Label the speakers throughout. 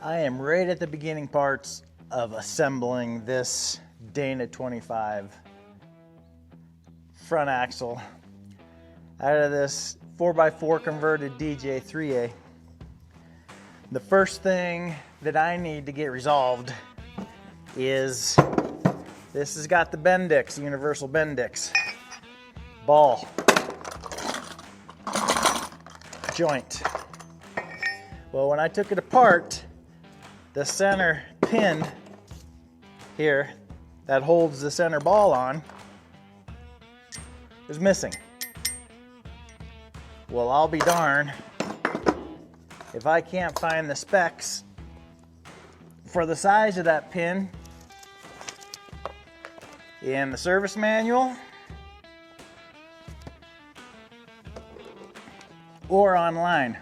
Speaker 1: I am right at the beginning parts of assembling this Dana 25 front axle out of this 4x4 converted DJ 3A. The first thing that I need to get resolved is this has got the Bendix, universal Bendix ball joint. Well, when I took it apart, the center pin here that holds the center ball on is missing. Well, I'll be darned if I can't find the specs for the size of that pin in the service manual or online.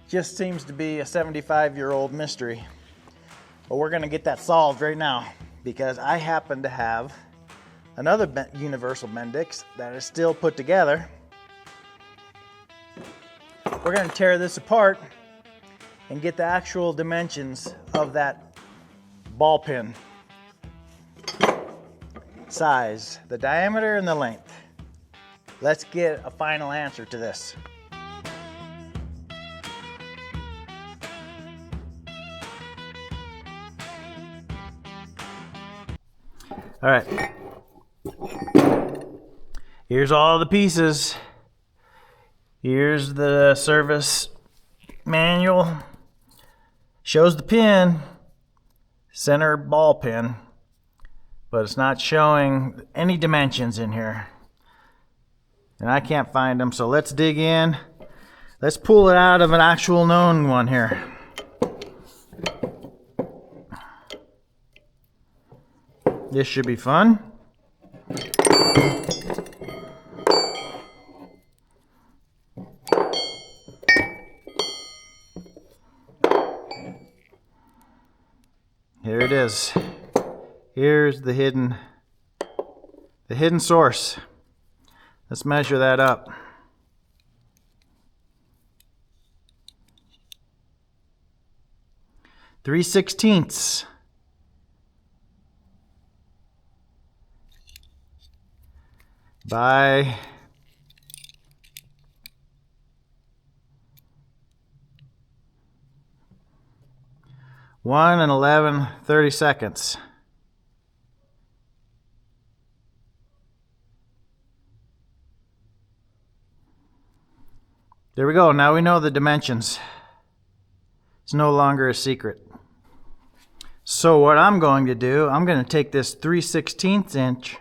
Speaker 1: Just seems to be a 75-year-old mystery. But we're gonna get that solved right now because I happen to have another universal Bendix that is still put together. We're gonna tear this apart and get the actual dimensions of that ball pin size, the diameter and the length. Let's get a final answer to this. All right, here's all the pieces. Here's the service manual. Shows the pin, center ball pin, but it's not showing any dimensions in here. And I can't find them, so let's dig in. Let's pull it out of an actual known one here. This should be fun. Here it is. Here's the hidden source. Let's measure that up. .3/16 by 1 and 11/32. There we go. Now we know the dimensions. It's no longer a secret. So what I'm going to do, I'm going to take this 3/16 inch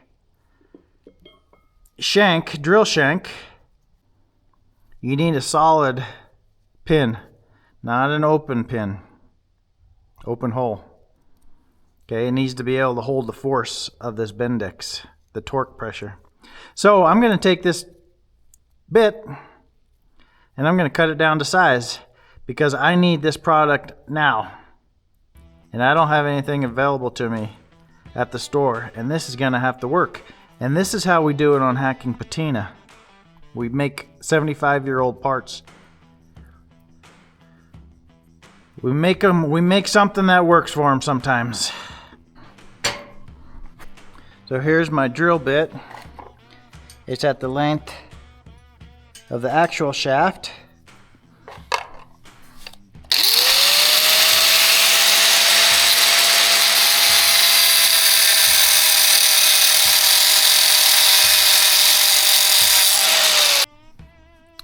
Speaker 1: shank, drill shank. You need a solid pin, not an open pin, open hole. Okay, it needs to be able to hold the force of this Bendix, the torque pressure. So I'm going to take this bit and I'm going to cut it down to size because I need this product now. And I don't have anything available to me at the store, and this is going to have to work. And this is how we do it on Hacking Patina. We make 75-year-old parts. We make something that works for them sometimes. So here's my drill bit. It's at the length of the actual shaft.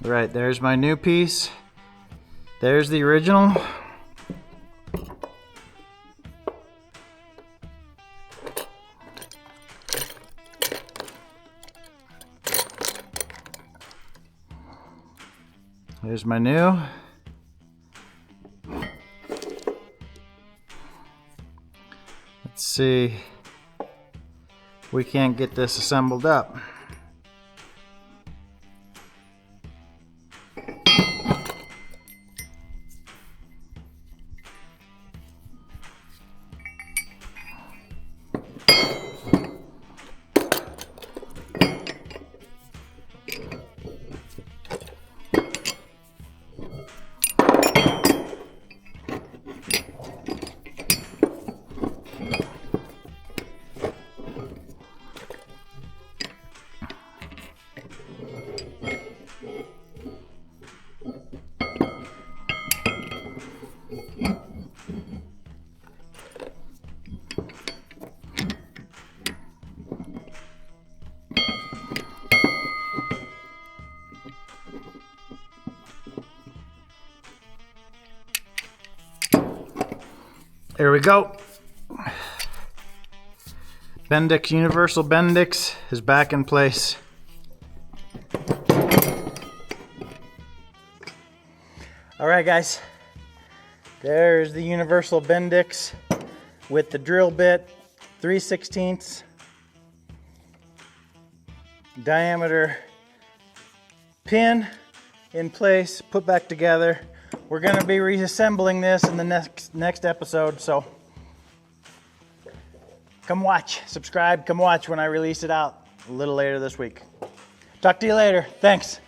Speaker 1: Right, there's my new piece. There's the original. There's my new. Let's see. We can't get this assembled up. There we go. Bendix, universal Bendix is back in place. All right, guys. There's the universal Bendix with the drill bit, 3/16 diameter pin in place, put back together. We're going to be reassembling this in the next episode, so come watch, subscribe, come watch when I release it out a little later this week. Talk to you later. Thanks.